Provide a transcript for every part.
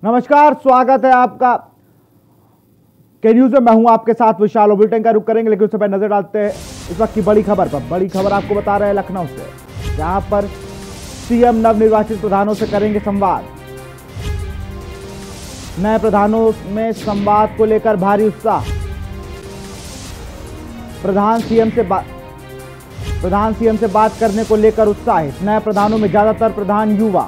नमस्कार, स्वागत है आपका के न्यूज में। मैं हूं आपके साथ विशाल। बुलेटिन का रुख करेंगे, लेकिन उससे पहले नजर डालते हैं इस वक्त की बड़ी खबर पर। बड़ी खबर आपको बता रहे हैं लखनऊ से, जहां पर सीएम नवनिर्वाचित प्रधानों से करेंगे संवाद। नए प्रधानों में संवाद को लेकर भारी उत्साह। प्रधान सीएम से बात करने को लेकर उत्साहित। नए प्रधानों में ज्यादातर प्रधान युवा।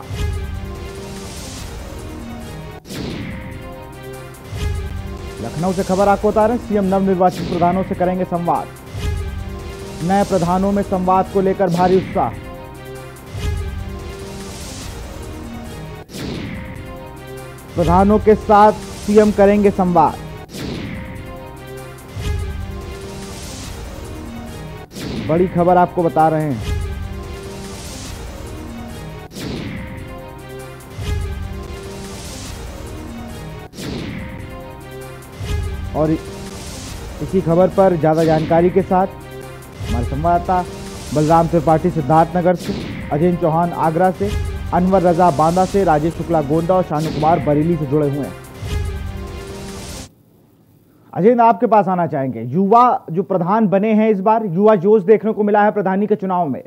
लखनऊ से खबर आपको बता रहे हैं, सीएम नवनिर्वाचित प्रधानों से करेंगे संवाद। नए प्रधानों में संवाद को लेकर भारी उत्साह। प्रधानों के साथ सीएम करेंगे संवाद। बड़ी खबर आपको बता रहे हैं। और इसी खबर पर ज्यादा जानकारी के साथ हमारे संवाददाता बलराम त्रिपाठी सिद्धार्थनगर से, अजय चौहान आगरा से, अनवर रजा बांदा से, राजेश शुक्ला गोंडा और शानू कुमार बरेली से जुड़े हुए हैं। अजय, आपके पास आना चाहेंगे। युवा जो प्रधान बने हैं इस बार, युवा जोश देखने को मिला है प्रधानी के चुनाव में।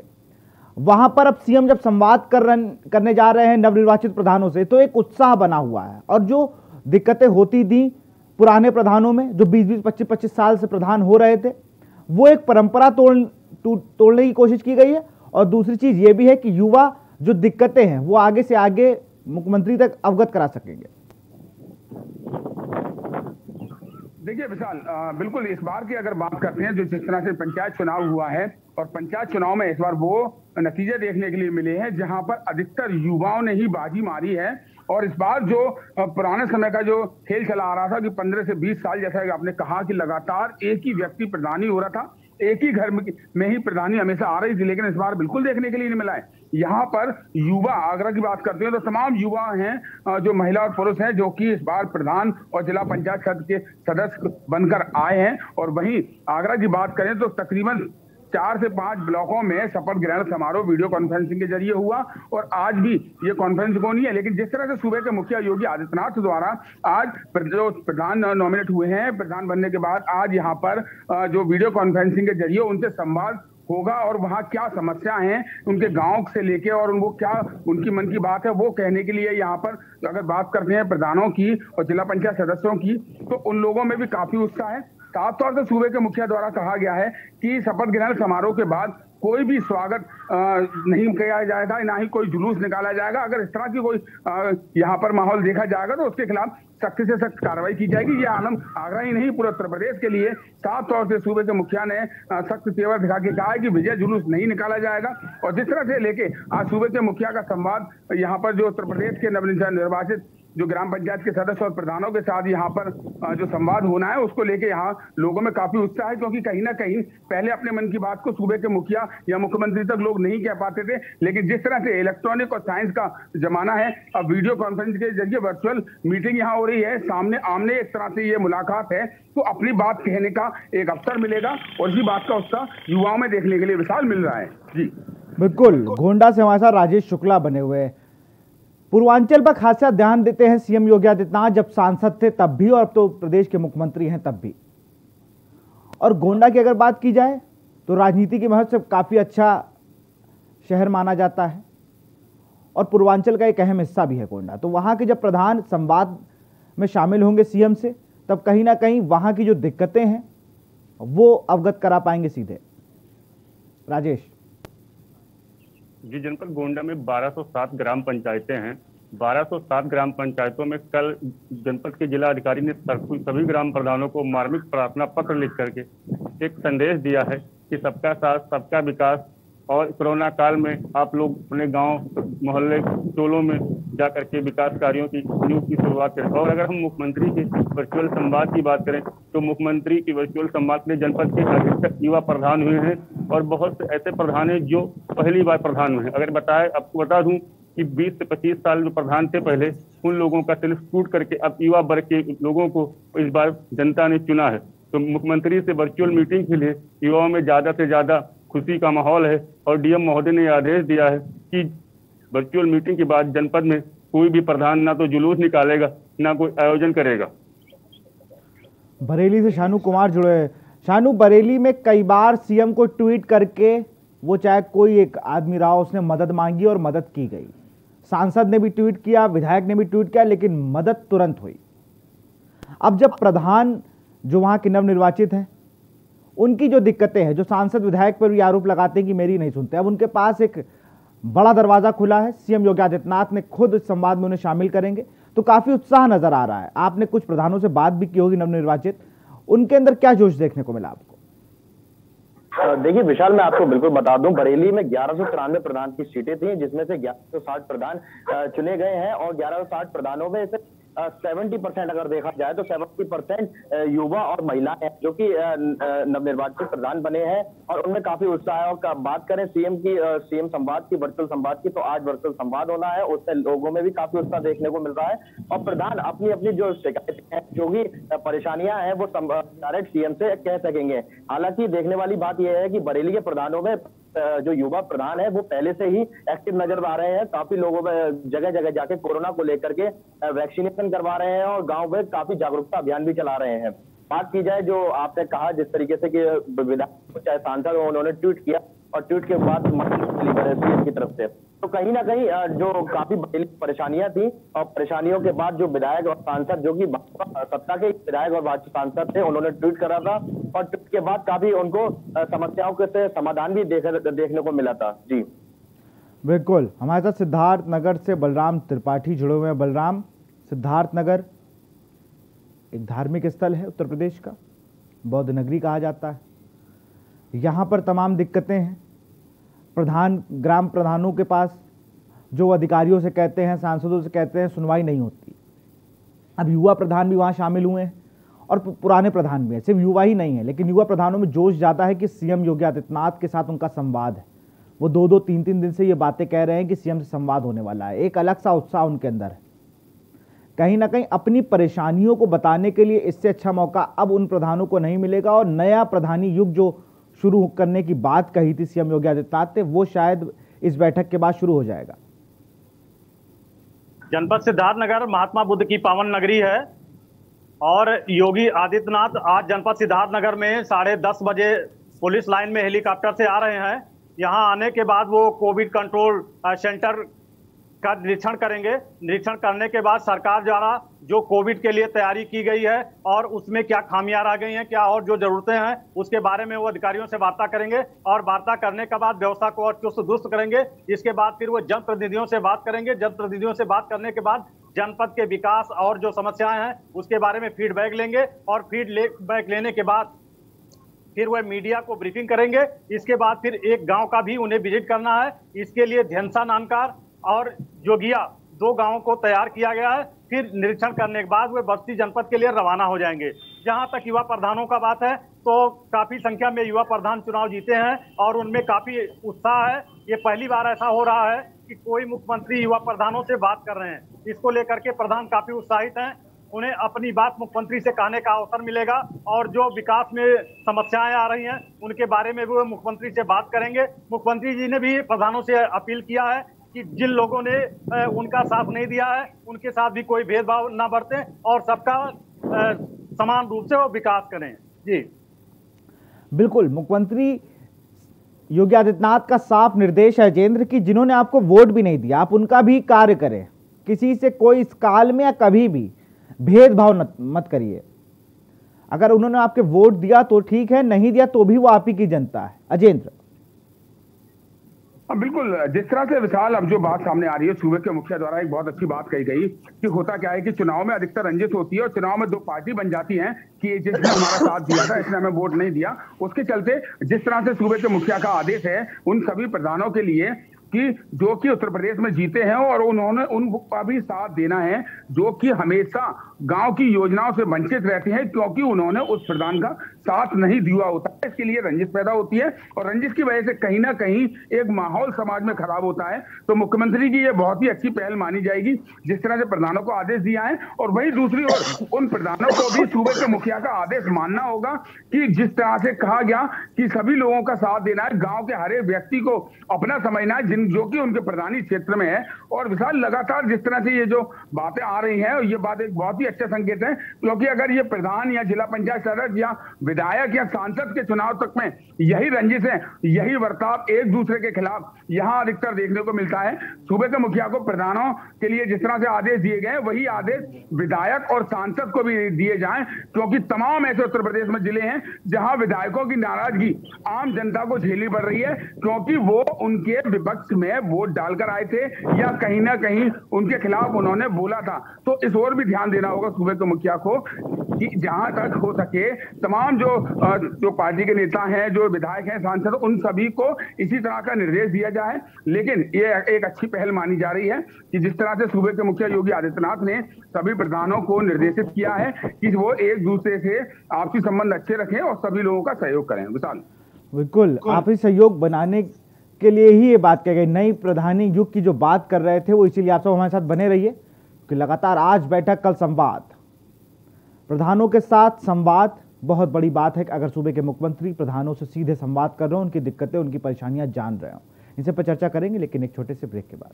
वहां पर अब सीएम जब संवाद करने जा रहे हैं नवनिर्वाचित प्रधानों से, तो एक उत्साह बना हुआ है। और जो दिक्कतें होती थी पुराने प्रधानों में, जो 20-20, 25-25 साल से प्रधान हो रहे थे, वो एक परंपरा तोड़ने की कोशिश की गई है। और दूसरी चीज ये भी है कि युवा जो दिक्कतें हैं वो आगे से आगे मुख्यमंत्री तक अवगत करा सकेंगे। देखिए विशाल, बिल्कुल इस बार की अगर बात करते हैं, जो जिस तरह से पंचायत चुनाव हुआ है, और पंचायत चुनाव में इस बार वो नतीजे देखने के लिए मिले हैं जहां पर अधिकतर युवाओं ने ही बाजी मारी है। और इस बार जो पुराने समय का जो खेल चला आ रहा था कि 15 से 20 साल, जैसा कि आपने कहा कि लगातार एक ही व्यक्ति प्रधानी हो रहा था, एक ही घर में ही प्रधानी हमेशा आ रही थी, लेकिन इस बार बिल्कुल देखने के लिए नहीं मिला है। यहाँ पर युवा, आगरा की बात करते हैं तो तमाम युवा हैं, जो महिला और पुरुष हैं, जो कि इस बार प्रधान और जिला पंचायत के सदस्य बनकर आए हैं। और वहीं आगरा की बात करें तो तकरीबन 4 से 5 ब्लॉकों में शपथ ग्रहण समारोह वीडियो कॉन्फ्रेंसिंग के जरिए हुआ। और आज भी ये कॉन्फ्रेंस को नहीं है, लेकिन जिस तरह से सूबे के मुखिया योगी आदित्यनाथ द्वारा आज जो प्रधान नॉमिनेट हुए हैं, प्रधान बनने के बाद आज यहाँ पर जो वीडियो कॉन्फ्रेंसिंग के जरिए उनसे संवाद होगा और वहाँ क्या समस्या हैं उनके गांव से लेके, और वो क्या उनकी मन की बात है वो कहने के लिए यहाँ पर अगर बात करते हैं प्रधानों की और जिला पंचायत सदस्यों की, तो उन लोगों में भी काफी उत्साह है। साफ तौर से सूबे के मुखिया द्वारा कहा गया है कि शपथ ग्रहण समारोह के बाद कोई भी स्वागत नहीं किया जाएगा, ना ही कोई जुलूस निकाला जाएगा। अगर इस तरह की कोई यहाँ पर माहौल देखा जाएगा तो उसके खिलाफ सख्त से सख्त कार्रवाई की जाएगी। ये आलम आगरा ही नहीं, पूरे उत्तर प्रदेश के लिए साफ तौर से सूबे के मुखिया ने सख्त तेवर दिखा के कहा है कि विजय जुलूस नहीं निकाला जाएगा। और जिस तरह से लेके आज सूबे के मुखिया का संवाद यहाँ पर जो उत्तर प्रदेश के नवनिर्वाचित जो ग्राम पंचायत के सदस्य और प्रधानों के साथ यहाँ पर जो संवाद होना है, उसको लेके यहाँ लोगों में काफी उत्साह है। क्योंकि कहीं ना कहीं पहले अपने मन की बात को सूबे के मुखिया या मुख्यमंत्री तक लोग नहीं कह पाते थे, लेकिन जिस तरह से इलेक्ट्रॉनिक और साइंस का जमाना है, अब वीडियो कॉन्फ्रेंस के जरिए वर्चुअल मीटिंग यहाँ हो रही है, सामने आमने एक तरह से ये मुलाकात है, तो अपनी बात कहने का एक अवसर मिलेगा। और इसी बात का उत्साह युवाओं में देखने के लिए विशाल मिल रहा है। जी बिल्कुल। गोंडा से हमारे साथ राजेश शुक्ला बने हुए हैं। पूर्वांचल पर खासा ध्यान देते हैं सीएम योगी आदित्यनाथ, जब सांसद थे तब भी और अब तो प्रदेश के मुख्यमंत्री हैं तब भी। और गोंडा की अगर बात की जाए तो राजनीति की महत्व से काफी अच्छा शहर माना जाता है और पूर्वांचल का एक अहम हिस्सा भी है गोंडा। तो वहां के जब प्रधान संवाद में शामिल होंगे सीएम से, तब कहीं ना कहीं वहां की जो दिक्कतें हैं वो अवगत करा पाएंगे सीधे। राजेश जी, जनपद गोंडा में 1207 ग्राम पंचायतें हैं। 1207 ग्राम पंचायतों में कल जनपद के जिला अधिकारी ने सभी ग्राम प्रधानों को मार्मिक प्रार्थना पत्र लिख करके एक संदेश दिया है कि सबका साथ सबका विकास, और कोरोना काल में आप लोग अपने गांव मोहल्ले टोलों में जा करके विकास कार्यों की शुरुआत करें। और अगर हम मुख्यमंत्री के वर्चुअल संवाद की बात करें तो मुख्यमंत्री की वर्चुअल संवाद में जनपद के अधिकतर युवा प्रधान हुए हैं और बहुत से ऐसे प्रधान हैं जो पहली बार प्रधान हुए हैं। अगर आपको बता दूं कि 20 से 25 साल जो प्रधान थे पहले, उन लोगों का तिल टूट करके अब युवा वर्ग के लोगों को इस बार जनता ने चुना है। तो मुख्यमंत्री से वर्चुअल मीटिंग के लिए युवाओं में ज्यादा से ज्यादा खुशी का माहौल है और डीएम महोदय ने आदेश दिया है कि वर्चुअल मीटिंग के बाद जनपद में कोई भी प्रधान ना तो जुलूस निकालेगा ना कोई आयोजन करेगा। बरेली से शानू कुमार जुड़े हैं। शानू, बरेली में कई बार सीएम को ट्वीट करके, वो चाहे कोई एक आदमी रहा, उसने मदद मांगी और मदद की गई। सांसद ने भी ट्वीट किया, विधायक ने भी ट्वीट किया, लेकिन मदद तुरंत हुई। अब जब प्रधान जो वहां के नवनिर्वाचित हैं, उनकी जो दिक्कतें हैं, जो सांसद विधायक पर भी आरोप लगाते हैं कि मेरी नहीं सुनते, अब उनके पास एक बड़ा दरवाजा खुला है। सीएम योगी आदित्यनाथ ने खुद इस संवाद में उन्हें शामिल करेंगे, तो काफी उत्साह नजर आ रहा है। आपने कुछ प्रधानों से बात भी की होगी नवनिर्वाचित, उनके अंदर क्या जोश देखने को मिला आपको? देखिए विशाल, मैं आपको बिल्कुल बता दूं, बरेली में 1193 प्रधान की सीटें थी, जिसमें से 1160 प्रधान चुने गए हैं और 1160 प्रधानों में से 70% अगर देखा जाए तो 70% युवा और महिला हैं जो कि नवनिर्वाचित प्रधान बने हैं और उनमें काफी उत्साह है। और बात करें सीएम संवाद की, वर्चुअल संवाद की, तो आज वर्चुअल संवाद होना है, उससे लोगों में भी काफी उत्साह देखने को मिल रहा है। और प्रधान अपनी अपनी जो शिकायतें हैं, जो भी परेशानियां हैं, वो डायरेक्ट सीएम से कह सकेंगे। हालांकि देखने वाली बात यह है कि बरेली के प्रधानों में जो युवा प्रधान है वो पहले से ही एक्टिव नजर आ रहे हैं। काफी लोगों में जगह जगह जाके कोरोना को लेकर के वैक्सीनेशन करवा रहे हैं और गांव में काफी जागरूकता अभियान भी चला रहे हैं। बात की जाए जो आपने कहा जिस तरीके से कि विधायक चाहे सांसद उन्होंने ट्वीट किया और ट्वीट के बाद सीएम की तरफ से, तो कहीं ना कहीं जो काफी बड़ी परेशानियां थी और परेशानियों के बाद जो विधायक और सांसद, जो कि सत्ता के विधायक और भाजपा सांसद थे, उन्होंने ट्वीट करा था और ट्वीट के बाद काफी उनको समस्याओं के से समाधान भी देखने को मिला था। जी बिल्कुल, हमारे साथ सिद्धार्थ नगर से बलराम त्रिपाठी जुड़े हुए हैं। बलराम, सिद्धार्थ नगर एक धार्मिक स्थल है उत्तर प्रदेश का, बौद्ध नगरी कहा जाता है। यहाँ पर तमाम दिक्कतें हैं। ग्राम प्रधानों के पास जो अधिकारियों से कहते हैं, सांसदों से कहते हैं, सुनवाई नहीं होती। अब युवा प्रधान भी वहाँ शामिल हुए हैं और पुराने प्रधान भी हैं। सिर्फ युवा ही नहीं है, लेकिन युवा प्रधानों में जोश ज़्यादा है कि सीएम योगी आदित्यनाथ के साथ उनका संवाद है। वो 2-2, 3-3 दिन से ये बातें कह रहे हैं कि सीएम से संवाद होने वाला है। एक अलग सा उत्साह उनके अंदर है। कहीं ना कहीं अपनी परेशानियों को बताने के लिए इससे अच्छा मौका अब उन प्रधानों को नहीं मिलेगा और नया प्रधानी युग जो शुरू करने की बात कही थी सीएम योगी आदित्यनाथ ने, वो शायद इस बैठक के बाद शुरू हो जाएगा। जनपद सिद्धार्थनगर महात्मा बुद्ध की पावन नगरी है और योगी आदित्यनाथ आज जनपद सिद्धार्थनगर में 10:30 बजे पुलिस लाइन में हेलीकॉप्टर से आ रहे हैं। यहां आने के बाद वो कोविड कंट्रोल सेंटर का निरीक्षण करेंगे। निरीक्षण करने के बाद सरकार द्वारा जो कोविड के लिए तैयारी की गई है और उसमें क्या खामियां रह गई हैं, क्या और जो जरूरतें हैं, उसके बारे में वो अधिकारियों से वार्ता करेंगे और वार्ता करने के बाद व्यवस्था को और चुस्त दुरुस्त करेंगे। इसके बाद फिर वो जनप्रतिनिधियों से बात करेंगे। जनप्रतिनिधियों से बात करने के बाद जनपद के विकास और जो समस्याएं हैं उसके बारे में फीडबैक लेंगे और फीडबैक लेने के बाद फिर वह मीडिया को ब्रीफिंग करेंगे। इसके बाद फिर एक गांव का भी उन्हें विजिट करना है। इसके लिए धेनसा नानकार और जोगिया 2 गांवों को तैयार किया गया है। फिर निरीक्षण करने के बाद वे बस्ती जनपद के लिए रवाना हो जाएंगे। जहां तक युवा प्रधानों का बात है तो काफी संख्या में युवा प्रधान चुनाव जीते हैं और उनमें काफी उत्साह है। ये पहली बार ऐसा हो रहा है कि कोई मुख्यमंत्री युवा प्रधानों से बात कर रहे हैं। इसको लेकर के प्रधान काफी उत्साहित हैं। उन्हें अपनी बात मुख्यमंत्री से कहने का अवसर मिलेगा और जो विकास में समस्याएं आ रही हैं उनके बारे में भी वो मुख्यमंत्री से बात करेंगे। मुख्यमंत्री जी ने भी प्रधानों से अपील किया है कि जिन लोगों ने उनका साथ नहीं दिया है उनके साथ भी कोई भेदभाव ना बरतें और सबका समान रूप से वो विकास करें। जी बिल्कुल, मुख्यमंत्री योगी आदित्यनाथ का साफ निर्देश है जेंद्र की जिन्होंने आपको वोट भी नहीं दिया, आप उनका भी कार्य करें। किसी से कोई इस काल में या कभी भी भेदभाव मत करिए। अगर उन्होंने आपके वोट दिया तो ठीक है, नहीं दिया तो भी वो आप ही की जनता है। अजेंद्र, बिल्कुल, जिस तरह से विशाल अब जो बात सामने आ रही है, सूबे के मुखिया द्वारा एक बहुत अच्छी बात कही गई कि होता क्या है कि चुनाव में अधिकतर रंजिश होती है और चुनाव में 2 पार्टी बन जाती हैं कि जिसने हमारा साथ दिया था इसने हमें वोट नहीं दिया। उसके चलते जिस तरह से सूबे के मुखिया का आदेश है उन सभी प्रधानों के लिए कि जो कि उत्तर प्रदेश में जीते हैं और उन्होंने उनका भी साथ देना है जो कि हमेशा गांव की योजनाओं से वंचित रहते हैं क्योंकि उन्होंने उस प्रधान का साथ नहीं दिया होता। इसके लिए रंजिश पैदा होती है और रंजिश की वजह से कहीं ना कहीं एक माहौल समाज में खराब होता है। तो मुख्यमंत्री की ये बहुत ही अच्छी पहल मानी जाएगी जिस तरह से प्रधानों को आदेश दिया है, और वहीं दूसरी ओर उन प्रधानों को भी सूबे के मुखिया का आदेश मानना होगा कि जिस तरह से कहा गया कि सभी लोगों का साथ देना है, गांव के हर एक व्यक्ति को अपना समझना है जो कि उनके प्रधानी क्षेत्र में है। और विशाल लगातार जिस तरह से ये जो बातें आ रही हैं, ये बात एक बहुत ही अच्छा संकेत है, क्योंकि अगर ये प्रधान या जिला पंचायत सदस्य या विधायक या सांसद के चुनाव तक में यही रंजिश है, यही बर्ताव एक दूसरे के खिलाफ यहां अधिकतर देखने को मिलता है, सूबे के मुखिया को प्रधानों के लिए जिस तरह से आदेश दिए गए वही आदेश विधायक और सांसद को भी दिए जाएं, क्योंकि तमाम ऐसे उत्तर प्रदेश में जिले हैं जहां विधायकों की नाराजगी आम जनता को झेलनी पड़ रही है, क्योंकि वो उनके विपक्ष में वोट डालकर आए थे या कहीं ना कहीं उनके खिलाफ उन्होंने बोला था। तो इस ओर भी ध्यान देना होगा सूबे के मुखिया को कि जहां तक हो सके तमाम जो पार्टी के नेता हैं, जो विधायक हैं, सांसद, उन सभी को इसी तरह का निर्देश दिया जाए। लेकिन ये एक अच्छी पहल मानी जा रही है कि जिस तरह से सूबे के मुखिया योगी आदित्यनाथ ने सभी प्रधानों को निर्देशित किया है कि वो एक दूसरे से आपसी संबंध अच्छे रखें और सभी लोगों का सहयोग करें। विशाल, बिल्कुल आपसी सहयोग बनाने के लिए ही ये बात कही गई। नई प्रधानी युग की जो बात कर रहे थे वो, इसीलिए आप सब हमारे साथ बने रहिए कि लगातार आज बैठक कल संवाद, प्रधानों के साथ संवाद बहुत बड़ी बात है कि अगर सूबे के मुख्यमंत्री प्रधानों से सीधे संवाद कर रहे हो, उनकी दिक्कतें उनकी परेशानियां जान रहे हो। इनसे पर चर्चा करेंगे लेकिन एक छोटे से ब्रेक के बाद।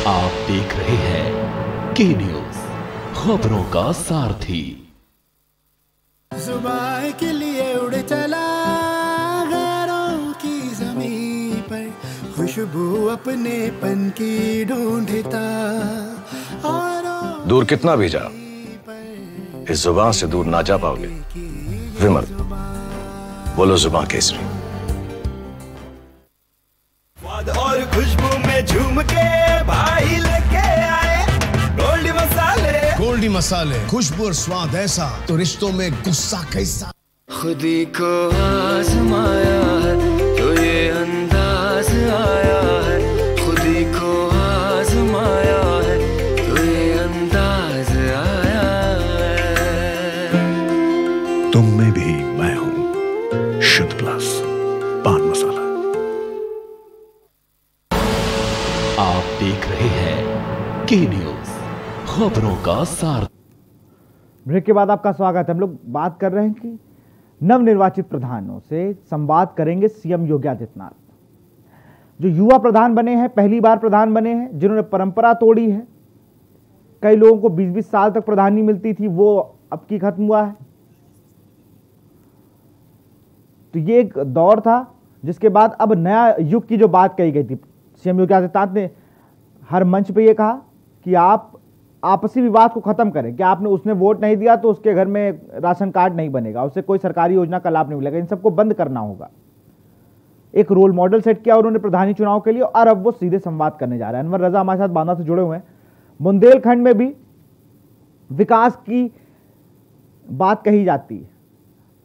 आप देख रहे हैं के न्यूज, खबरों का सारथी। जुबान के लिए उड़ चला गैरों की ज़मीं पर, खुशबू अपने पन की ढूंढता और दूर कितना भी जा, इस जुबान से दूर ना जा पाओगे। विमल, बोलो जुबान केसरी। और खुशबू में झूम के भाई लेके आए गोल्डी मसाले। गोल्डी मसाले, खुशबू और स्वाद ऐसा तो रिश्तों में गुस्सा कैसा। खुदी को आजमाया है तो ये अंदाज आया है, खुदी को आजमाया है तो ये अंदाज आया है। तुम में भी मैं हूं, शुद्ध प्लस पान मसाला। आप देख रहे हैं के न्यूज, खबरों का सार। ब्रेक के बाद आपका स्वागत है। हम लोग बात कर रहे हैं कि नवनिर्वाचित प्रधानों से संवाद करेंगे सीएम योगी आदित्यनाथ, जो युवा प्रधान बने हैं, पहली बार प्रधान बने हैं, जिन्होंने परंपरा तोड़ी है। कई लोगों को 20-20 साल तक प्रधानी मिलती थी, वो अब की खत्म हुआ है। तो ये एक दौर था जिसके बाद अब नया युग की जो बात कही गई थी, सीएम योगी आदित्यनाथ ने हर मंच पे ये कहा कि आप आपसी विवाद को खत्म करें, कि आपने उसने वोट नहीं दिया तो उसके घर में राशन कार्ड नहीं बनेगा, उससे कोई सरकारी योजना का लाभ नहीं मिलेगा, इन सबको बंद करना होगा। एक रोल मॉडल सेट किया उन्होंने प्रधानी चुनाव के लिए, और अब वो सीधे संवाद करने जा रहे हैं। अनवर रजा हमारे साथ बांदा से जुड़े हुए हैं। बुंदेलखंड में भी विकास की बात कही जाती है,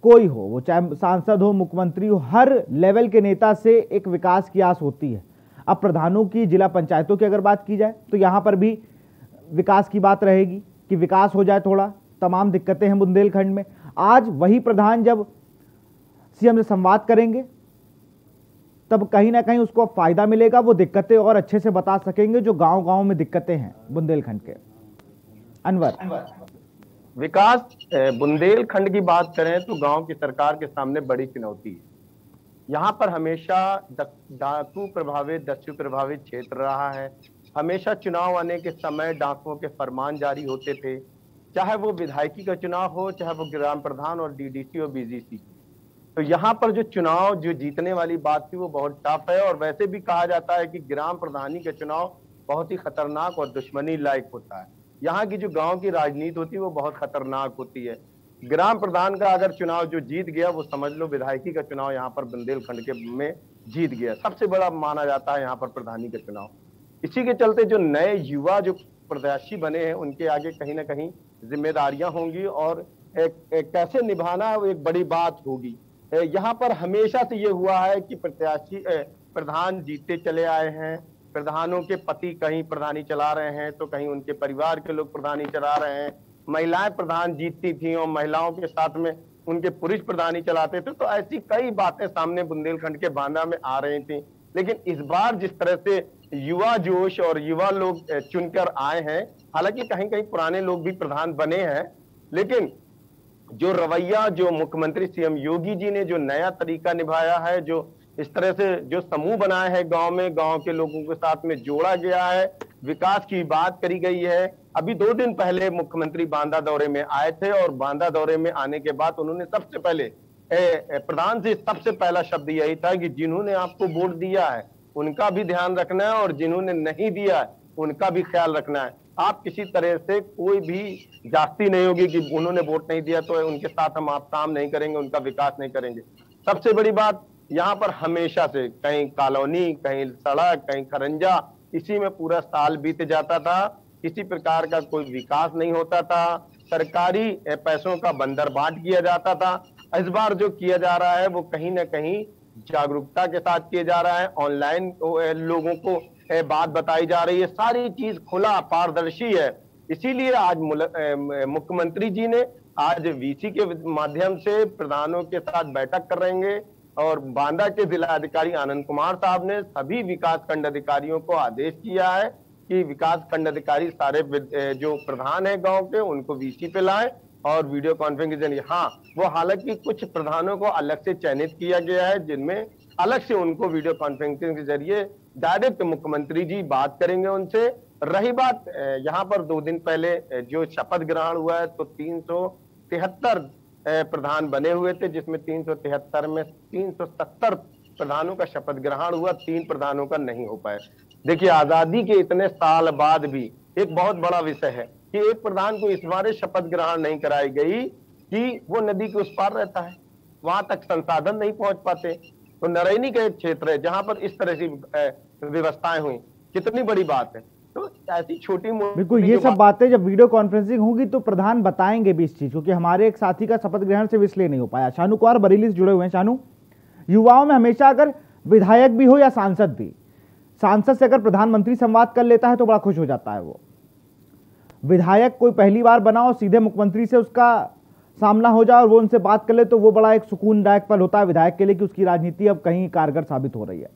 कोई हो, वो चाहे सांसद हो, मुख्यमंत्री हो, हर लेवल के नेता से एक विकास की आस होती है। अब प्रधानों की, जिला पंचायतों की अगर बात की जाए तो यहां पर भी विकास की बात रहेगी कि विकास हो जाए थोड़ा। तमाम दिक्कतें हैं बुंदेलखंड में। आज वही प्रधान जब सीएम से संवाद करेंगे तब कहीं ना कहीं उसको फायदा मिलेगा, वो दिक्कतें और अच्छे से बता सकेंगे जो गांव-गांव में दिक्कतें हैं बुंदेलखंड के। अनवर, विकास बुंदेलखंड की बात करें तो गांव की सरकार के सामने बड़ी चुनौती है। यहाँ पर हमेशा डाकू प्रभावित, दस्यु प्रभावित क्षेत्र रहा है। हमेशा चुनाव आने के समय डाकुओं के फरमान जारी होते थे, चाहे वो विधायकी का चुनाव हो, चाहे वो ग्राम प्रधान और डीडीसी और बीजीसी। तो यहाँ पर जो चुनाव जो जीतने वाली बात थी वो बहुत टफ है, और वैसे भी कहा जाता है कि ग्राम प्रधानी का चुनाव बहुत ही खतरनाक और दुश्मनी लायक होता है। यहाँ की जो गांव की राजनीति होती है वो बहुत खतरनाक होती है। ग्राम प्रधान का अगर चुनाव जो जीत गया वो समझ लो विधायकी का चुनाव यहाँ पर बुंदेलखंड के में जीत गया। सबसे बड़ा माना जाता है यहाँ पर प्रधानी का चुनाव। इसी के चलते जो नए युवा जो प्रत्याशी बने हैं उनके आगे कहीं ना कहीं जिम्मेदारियां होंगी, और एक कैसे निभाना एक बड़ी बात होगी। यहाँ पर हमेशा से ये हुआ है कि प्रत्याशी प्रधान जीतते चले आए हैं। प्रधानों के पति कहीं प्रधानी चला रहे हैं तो कहीं उनके परिवार के लोग प्रधानी चला रहे हैं। महिलाएं प्रधान जीतती थी और महिलाओं के साथ में उनके पुरुष प्रधान ही चलाते थे। तो ऐसी कई बातें सामने बुंदेलखंड के बांदा में आ रही थी। लेकिन इस बार जिस तरह से युवा जोश और युवा लोग चुनकर आए हैं, हालांकि कहीं कहीं पुराने लोग भी प्रधान बने हैं, लेकिन जो रवैया जो मुख्यमंत्री सीएम योगी जी ने जो नया तरीका निभाया है, जो इस तरह से जो समूह बनाए हैं गांव में, गांव के लोगों के साथ में जोड़ा गया है, विकास की बात करी गई है। अभी 2 दिन पहले मुख्यमंत्री बांदा दौरे में आए थे और बांदा दौरे में आने के बाद उन्होंने सबसे पहले प्रधान से सबसे पहला शब्द यही था कि जिन्होंने आपको वोट दिया है उनका भी ध्यान रखना है और जिन्होंने नहीं दिया है उनका भी ख्याल रखना है। आप किसी तरह से कोई भी जाति नहीं होगी कि उन्होंने वोट नहीं दिया तो उनके साथ हम आप काम नहीं करेंगे, उनका विकास नहीं करेंगे। सबसे बड़ी बात यहाँ पर हमेशा से कहीं कॉलोनी, कहीं सड़क, कहीं खरंजा, इसी में पूरा साल बीत जाता था, किसी प्रकार का कोई विकास नहीं होता था, सरकारी पैसों का बंदरबाट किया जाता था। इस बार जो किया जा रहा है वो कहीं ना कहीं जागरूकता के साथ किया जा रहा है, ऑनलाइन लोगों को बात बताई जा रही है, सारी चीज खुला पारदर्शी है। इसीलिए आज मुख्यमंत्री जी ने आज वीसी के माध्यम से प्रधानों के साथ बैठक कर रहेंगे और बांदा के जिलाधिकारी आनंद कुमार साहब ने सभी विकास खंड अधिकारियों को आदेश किया है कि विकास खंड अधिकारी सारे जो प्रधान है गांव के उनको वीसी पे लाएं और वीडियो कॉन्फ्रेंसिंग के जरिए। हाँ, वो हालांकि कुछ प्रधानों को अलग से चयनित किया गया है जिनमें अलग से उनको वीडियो कॉन्फ्रेंसिंग के जरिए डायरेक्ट मुख्यमंत्री जी बात करेंगे उनसे। रही बात यहाँ पर 2 दिन पहले जो शपथ ग्रहण हुआ है तो 373 प्रधान बने हुए थे, जिसमें 373 में 370 प्रधानों का शपथ ग्रहण हुआ, 3 प्रधानों का नहीं हो पाया। देखिए, आजादी के इतने साल बाद भी एक बहुत बड़ा विषय है कि एक प्रधान को इस बार शपथ ग्रहण नहीं कराई गई कि वो नदी के उस पार रहता है, वहां तक संसाधन नहीं पहुंच पाते। तो नरैनी का एक क्षेत्र है जहां पर इस तरह की व्यवस्थाएं हुई, कितनी बड़ी बात है। तो ऐसी छोटी बिल्कुल ये सब बातें जब वीडियो कॉन्फ्रेंसिंग होगी तो प्रधान बताएंगे भी इस चीज, क्योंकि हमारे एक साथी का शपथ ग्रहण से इसलिए नहीं हो पाया। शानू कुमार बरेली से जुड़े हुए हैं। शानू, युवाओं में हमेशा अगर विधायक भी हो या सांसद भी, सांसद से अगर प्रधानमंत्री संवाद कर लेता है तो बड़ा खुश हो जाता है। वो विधायक कोई पहली बार बना और सीधे मुख्यमंत्री से उसका सामना हो जाए और वो उनसे बात कर ले तो वो बड़ा एक सुकूनदायक पल होता है विधायक के लिए कि उसकी राजनीति अब कहीं कारगर साबित हो रही है।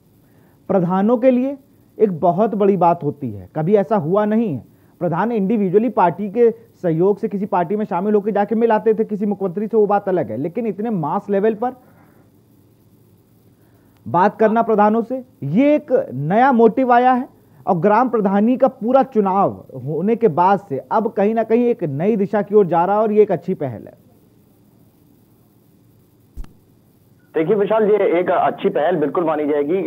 प्रधानों के लिए एक बहुत बड़ी बात होती है, कभी ऐसा हुआ नहीं है। प्रधान इंडिविजुअली पार्टी के सहयोग से किसी पार्टी में शामिल होकर जाके मिल आते थे किसी मुख्यमंत्री से, वो बात अलग है, लेकिन इतने मास लेवल पर बात करना प्रधानों से, ये एक नया मोटिव आया है। और ग्राम प्रधानी का पूरा चुनाव होने के बाद से अब कहीं ना कहीं एक नई दिशा की ओर जा रहा है और ये एक अच्छी पहल है। देखिए विशाल, ये एक अच्छी पहल बिल्कुल मानी जाएगी।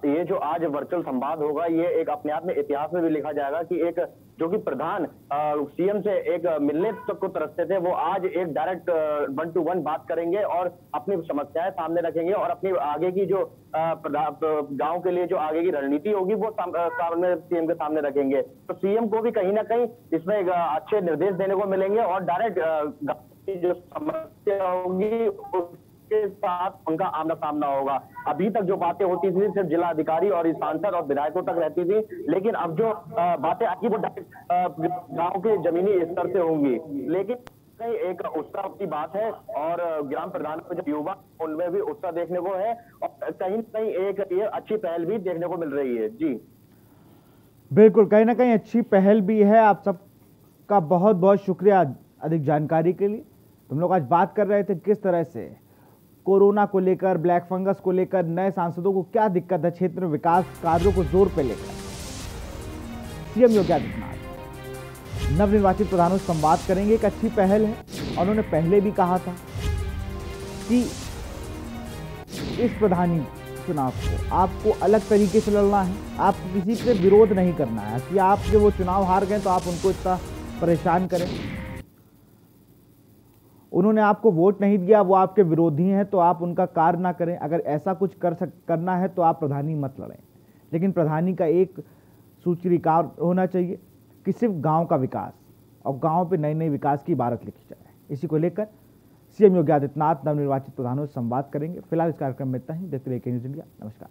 ये जो आज वर्चुअल संवाद होगा ये एक अपने आप में इतिहास में भी लिखा जाएगा कि एक जो कि प्रधान सीएम से एक मिलने तक को तरसते थे, वो आज एक डायरेक्ट 1-to-1 बात करेंगे और अपनी समस्याएं सामने रखेंगे और अपनी आगे की जो गांव के लिए जो आगे की रणनीति होगी वो सामने सीएम के सामने रखेंगे। तो सीएम को भी कहीं ना कहीं इसमें अच्छे निर्देश देने को मिलेंगे और डायरेक्ट जो समस्या होगी के साथ उनका आमना सामना होगा। अभी तक जो बातें होती थी सिर्फ जिला अधिकारी और सांसद और विधायकों तक रहती थी, लेकिन अब जो बातें आती वो गांव के जमीनी स्तर से होंगी। लेकिन कहीं एक उत्साह की बात है और ग्राम प्रधानों के जो युवा उनमें भी उत्साह देखने को है और कहीं न कहीं एक ये अच्छी पहल भी देखने को मिल रही है। जी बिल्कुल, कहीं ना कहीं अच्छी पहल भी है। आप सबका बहुत बहुत शुक्रिया अधिक जानकारी के लिए। तुम लोग आज बात कर रहे थे किस तरह से कोरोना को लेकर, ब्लैक फंगस को लेकर, नए सांसदों को क्या दिक्कत है क्षेत्र में विकास कार्यों को जोर पे लेकर। सीएम योगी आदित्यनाथ नवनिर्वाचित प्रधानों से संवाद करेंगे, एक अच्छी पहल है। और उन्होंने पहले भी कहा था कि इस प्रधानी चुनाव को आपको अलग तरीके से लड़ना है, आपको किसी से विरोध नहीं करना है कि आप जो वो चुनाव हार गए तो आप उनको इतना परेशान करें। उन्होंने आपको वोट नहीं दिया, वो आपके विरोधी हैं तो आप उनका कार्य ना करें। अगर ऐसा कुछ करना है तो आप प्रधानी मत लड़ें। लेकिन प्रधानी का एक सूचीकार होना चाहिए कि सिर्फ गांव का विकास और गांव पे नए नए विकास की इबारत लिखी जाए। इसी को लेकर सीएम योगी आदित्यनाथ नवनिर्वाचित प्रधानों से संवाद करेंगे। फिलहाल इस कार्यक्रम में इतना ही। देखते रहिए के न्यूज़ इंडिया। नमस्कार।